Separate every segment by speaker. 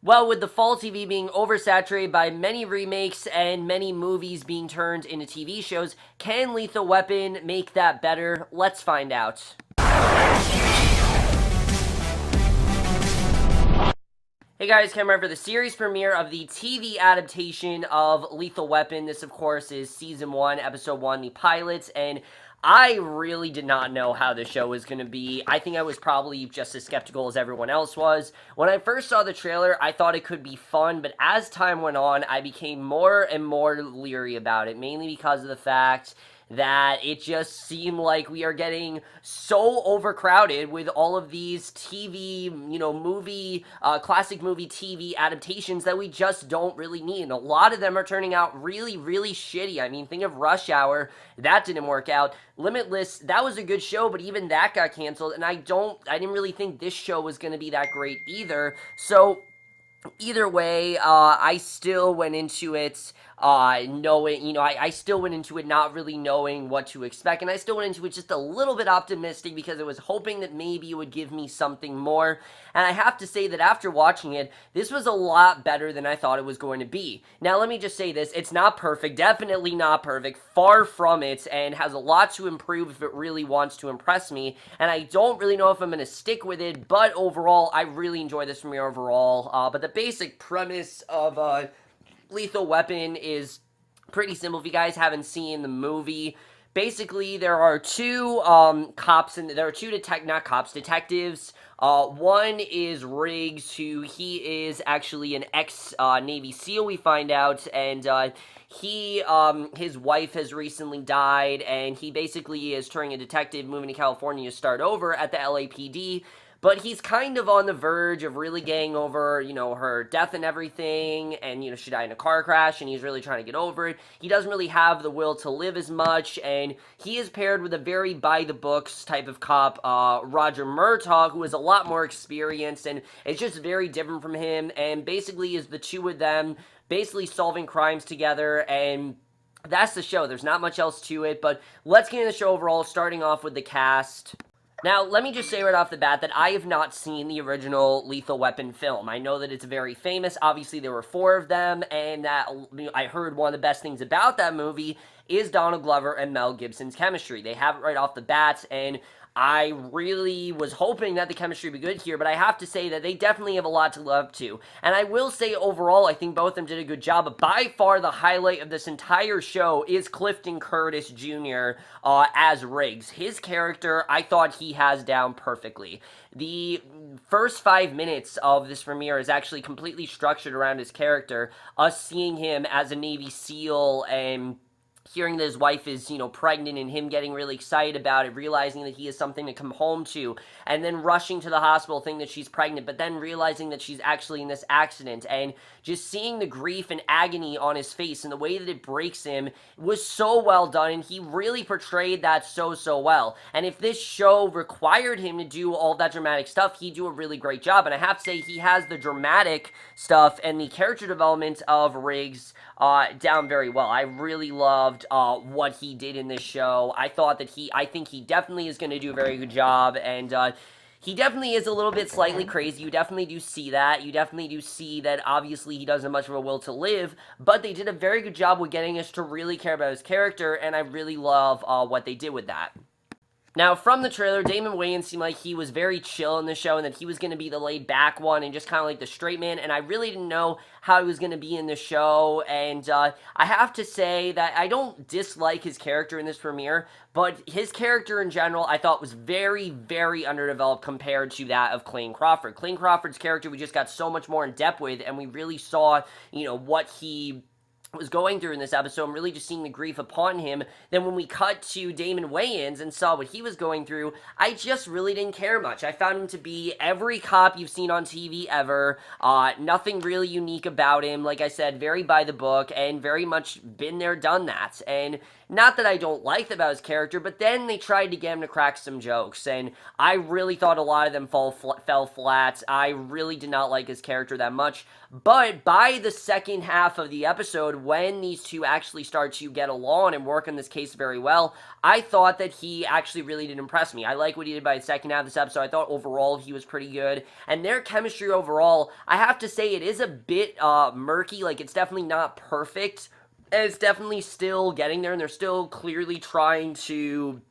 Speaker 1: Well, with the fall TV being oversaturated by many remakes and many movies being turned into TV shows, can Lethal Weapon make that better? Let's find out. Hey guys, Cameron for the series premiere of the TV adaptation of Lethal Weapon. This, of course, is Season 1, Episode 1, the pilot, and I really did not know how the show was going to be. I think I was probably just as skeptical as everyone else was. When I first saw the trailer, I thought it could be fun, but as time went on, I became more and more leery about it, mainly because of the fact that it just seemed like we are getting so overcrowded with all of these TV, classic movie TV adaptations that we just don't really need. And a lot of them are turning out really, really shitty. I mean, think of Rush Hour. That didn't work out. Limitless, that was a good show, but even that got canceled. And I didn't really think this show was going to be that great either. So either way, I still went into it knowing, I still went into it not really knowing what to expect, and I still went into it just a little bit optimistic because I was hoping that maybe it would give me something more, and I have to say that after watching it, this was a lot better than I thought it was going to be. Now, let me just say this, it's not perfect, definitely not perfect, far from it, and has a lot to improve if it really wants to impress me, and I don't really know if I'm going to stick with it, but overall, I really enjoy this premiere overall, but the basic premise of, Lethal Weapon is pretty simple. If you guys haven't seen the movie, basically there are two detectives. One is Riggs, who he is actually an ex-Navy SEAL, we find out, and his wife has recently died, and he basically is turning a detective, moving to California to start over at the LAPD. But he's kind of on the verge of really getting over, her death and everything, and, she died in a car crash, and he's really trying to get over it. He doesn't really have the will to live as much, and he is paired with a very by-the-books type of cop, Roger Murtaugh, who is a lot more experienced, and it's just very different from him, and basically is the two of them basically solving crimes together, and that's the show. There's not much else to it, but let's get into the show overall, starting off with the cast. Now, let me just say right off the bat that I have not seen the original Lethal Weapon film. I know that it's very famous. Obviously, there were 4 of them, and that I heard one of the best things about that movie is Donald Glover and Mel Gibson's chemistry. They have it right off the bat, and I really was hoping that the chemistry would be good here, but I have to say that they definitely have a lot to live up to. And I will say overall, I think both of them did a good job, but by far the highlight of this entire show is Clifton Curtis Jr. As Riggs. His character, I thought he has down perfectly. The first 5 minutes of this premiere is actually completely structured around his character, us seeing him as a Navy SEAL and hearing that his wife is, pregnant and him getting really excited about it, realizing that he has something to come home to, and then rushing to the hospital thinking that she's pregnant, but then realizing that she's actually in this accident, and just seeing the grief and agony on his face and the way that it breaks him was so well done, and he really portrayed that so well. And if this show required him to do all that dramatic stuff, he'd do a really great job, and I have to say, he has the dramatic stuff and the character development of Riggs down very well. I really loved what he did in this show. I think he definitely is going to do a very good job, and he definitely is a little bit slightly crazy. You definitely do see that. You definitely do see that obviously he doesn't have much of a will to live, but they did a very good job with getting us to really care about his character, and I really love what they did with that. Now, from the trailer, Damon Wayans seemed like he was very chill in the show and that he was going to be the laid-back one and just kind of like the straight man, and I really didn't know how he was going to be in the show, and I have to say that I don't dislike his character in this premiere, but his character in general I thought was very, very underdeveloped compared to that of Clayne Crawford. Clayne Crawford's character we just got so much more in depth with, and we really saw, what he was going through in this episode and really just seeing the grief upon him. Then when we cut to Damon Wayans and saw what he was going through, I just really didn't care much. I found him to be every cop you've seen on TV ever, nothing really unique about him, like I said, very by the book, and very much been there, done that, and not that I don't like that about his character, but then they tried to get him to crack some jokes, and I really thought a lot of them fell flat. I really did not like his character that much, but by the second half of the episode, when these two actually start to get along and work on this case very well, I thought that he actually really did impress me. I like what he did by the second half of this episode. I thought overall he was pretty good. And their chemistry overall, I have to say, it is a bit murky. Like, it's definitely not perfect. And it's definitely still getting there, and they're still clearly trying to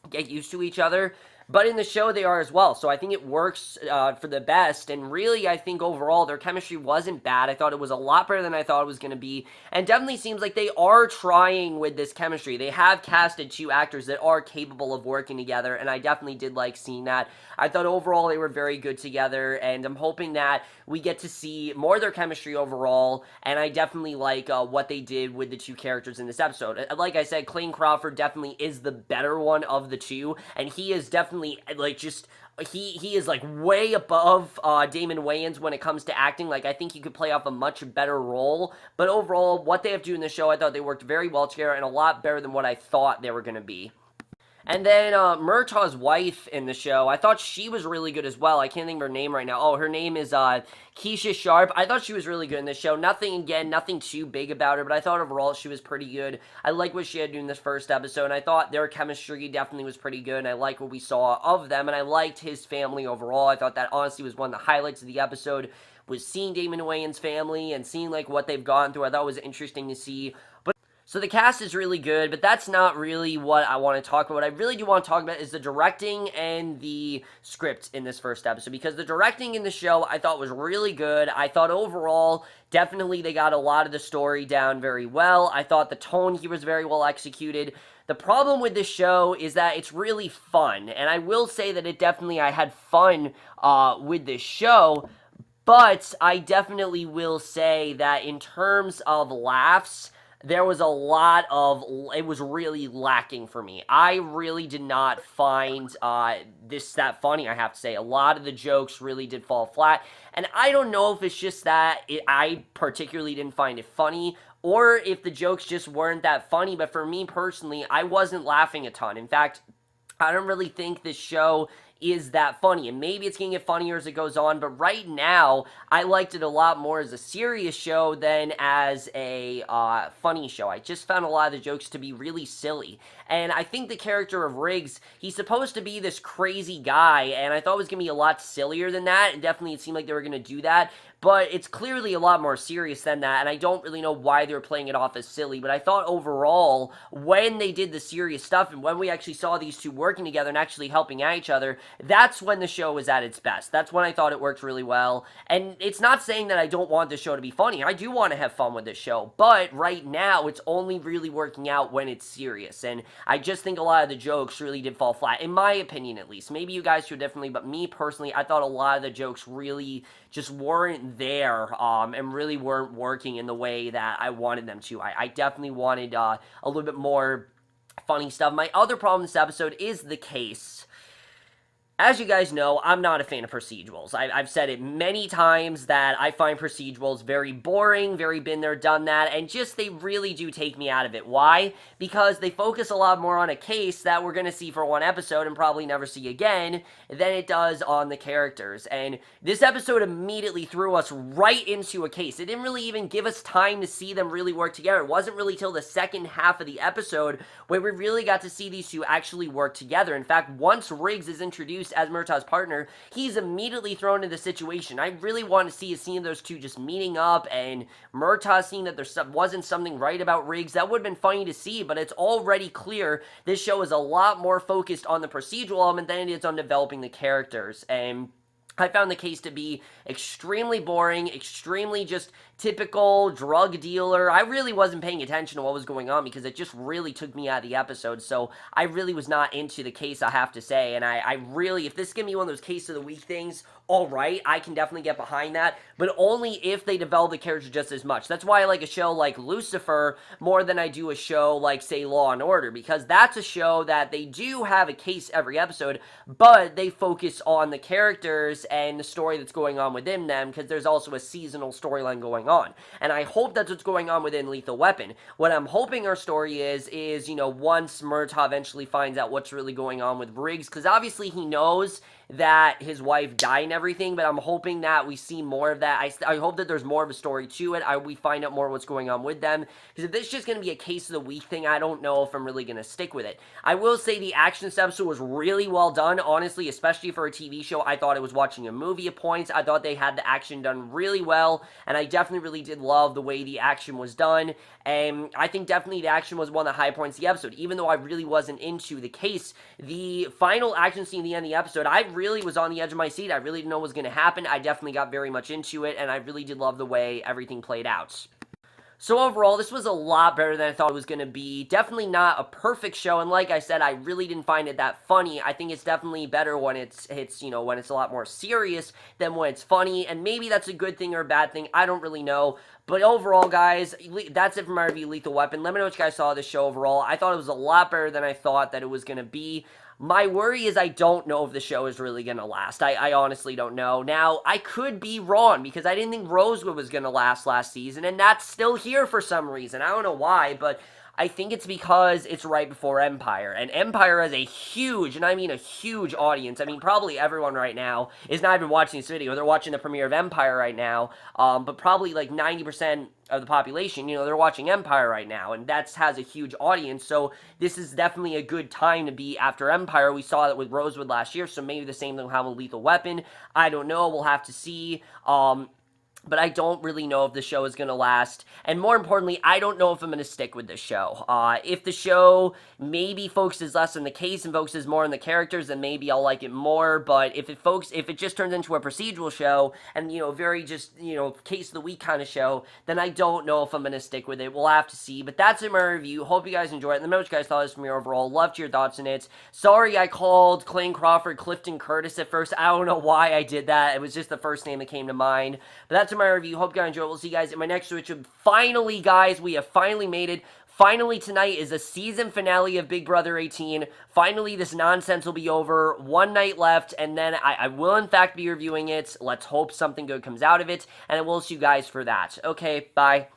Speaker 1: get used to each other. But in the show, they are as well. So I think it works for the best. And really, I think overall, their chemistry wasn't bad. I thought it was a lot better than I thought it was going to be. And definitely seems like they are trying with this chemistry. They have casted two actors that are capable of working together. And I definitely did like seeing that. I thought overall they were very good together. And I'm hoping that we get to see more of their chemistry overall. And I definitely like what they did with the two characters in this episode. Like I said, Clayton Crawford definitely is the better one of the two. And he is definitely like just he is like way above Damon Wayans when it comes to acting. Like, I think he could play off a much better role. But overall, what they have to do in the show, I thought they worked very well together and a lot better than what I thought they were going to be. And then Murtaugh's wife in the show, I thought she was really good as well. I can't think of her name right now. Oh, her name is Keisha Sharp. I thought she was really good in this show. Nothing too big about her, but I thought overall she was pretty good. I like what she had to do in this first episode, and I thought their chemistry definitely was pretty good, and I like what we saw of them, and I liked his family overall. I thought that honestly was one of the highlights of the episode, was seeing Damon Wayans' family and seeing like what they've gone through. I thought it was interesting to see. So the cast is really good, but that's not really what I want to talk about. What I really do want to talk about is the directing and the script in this first episode, because the directing in the show I thought was really good. I thought overall, definitely they got a lot of the story down very well. I thought the tone here was very well executed. The problem with this show is that it's really fun, and I will say that I had fun with this show, but I definitely will say that in terms of laughs, there was a lot of, it was really lacking for me. I really did not find this that funny, I have to say. A lot of the jokes really did fall flat, and I don't know if it's just that I particularly didn't find it funny, or if the jokes just weren't that funny, but for me personally, I wasn't laughing a ton. In fact, I don't really think this show is that funny, and maybe it's going to get funnier as it goes on, but right now, I liked it a lot more as a serious show than as a funny show. I just found a lot of the jokes to be really silly, and I think the character of Riggs, he's supposed to be this crazy guy, and I thought it was going to be a lot sillier than that, and definitely it seemed like they were going to do that, but it's clearly a lot more serious than that, and I don't really know why they were playing it off as silly, but I thought overall, when they did the serious stuff, and when we actually saw these two working together and actually helping out each other, that's when the show was at its best. That's when I thought it worked really well, and it's not saying that I don't want this show to be funny. I do want to have fun with this show, but right now, it's only really working out when it's serious, and I just think a lot of the jokes really did fall flat, in my opinion at least. Maybe you guys feel differently, but me personally, I thought a lot of the jokes really just weren't there, and really weren't working in the way that I wanted them to. I definitely wanted a little bit more funny stuff. My other problem in this episode is the case. As you guys know, I'm not a fan of procedurals. I've said it many times that I find procedurals very boring, very been there, done that, and just they really do take me out of it. Why? Because they focus a lot more on a case that we're going to see for one episode and probably never see again than it does on the characters. And this episode immediately threw us right into a case. It didn't really even give us time to see them really work together. It wasn't really till the second half of the episode where we really got to see these two actually work together. In fact, once Riggs is introduced as Murtaugh's partner, he's immediately thrown into the situation. I really want to see a scene of those two just meeting up and Murtaugh seeing that there wasn't something right about Riggs. That would have been funny to see, but it's already clear this show is a lot more focused on the procedural element than it is on developing the characters, and I found the case to be extremely boring, extremely just typical drug dealer. I really wasn't paying attention to what was going on because it just really took me out of the episode, so I really was not into the case, I have to say, and I really, if this is going to be one of those case of the week things, alright, I can definitely get behind that, but only if they develop the character just as much. That's why I like a show like Lucifer more than I do a show like, say, Law and Order, because that's a show that they do have a case every episode, but they focus on the characters and the story that's going on within them, because there's also a seasonal storyline going on. And I hope that's what's going on within Lethal Weapon. What I'm hoping our story is, you know, once Murtaugh eventually finds out what's really going on with Riggs, because obviously he knows, that his wife died and everything, but I'm hoping that we see more of that. I hope that there's more of a story to it. We find out more what's going on with them, because if this is just going to be a case of the week thing, I don't know if I'm really going to stick with it. I will say the action this episode was really well done, honestly, especially for a TV show. I thought I was watching a movie at points. I thought they had the action done really well, and I definitely really did love the way the action was done, and I think definitely the action was one of the high points of the episode. Even though I really wasn't into the case, the final action scene at the end of the episode, I really was on the edge of my seat. I really didn't know what was going to happen. I definitely got very much into it, and I really did love the way everything played out. So overall, this was a lot better than I thought it was going to be. Definitely not a perfect show, and like I said, I really didn't find it that funny. I think it's definitely better when it's when it's a lot more serious than when it's funny, and maybe that's a good thing or a bad thing. I don't really know. But overall, guys, that's it for my review of Lethal Weapon. Let me know what you guys saw of this show overall. I thought it was a lot better than I thought that it was going to be. My worry is I don't know if the show is really going to last. I honestly don't know. Now, I could be wrong because I didn't think Rosewood was going to last season, and that's still here for some reason. I don't know why, but I think it's because it's right before Empire, and Empire has a huge, and I mean a huge audience. I mean, probably everyone right now is not even watching this video. They're watching the premiere of Empire right now, but probably like 90% of the population, they're watching Empire right now, and that has a huge audience, so this is definitely a good time to be after Empire. We saw that with Rosewood last year, so maybe the same thing will happen with Lethal Weapon. I don't know. We'll have to see. But I don't really know if the show is going to last. And more importantly, I don't know if I'm going to stick with this show. If the show maybe focuses less on the case and focuses more on the characters, then maybe I'll like it more. But if it just turns into a procedural show and, very just, case of the week kind of show, then I don't know if I'm going to stick with it. We'll have to see. But that's it, my review. Hope you guys enjoyed it. Let me know what you guys thought of this from your overall. Loved your thoughts on it. Sorry I called Clayton Crawford Clifton Curtis at first. I don't know why I did that. It was just the first name that came to mind. But that's my review. Hope you guys enjoy it. We'll see you guys in my next Twitch. Finally, guys, we have finally made it. Finally, tonight is a season finale of Big Brother 18. Finally, this nonsense will be over. One night left, and then I will, in fact, be reviewing it. Let's hope something good comes out of it, and I will see you guys for that. Okay, bye.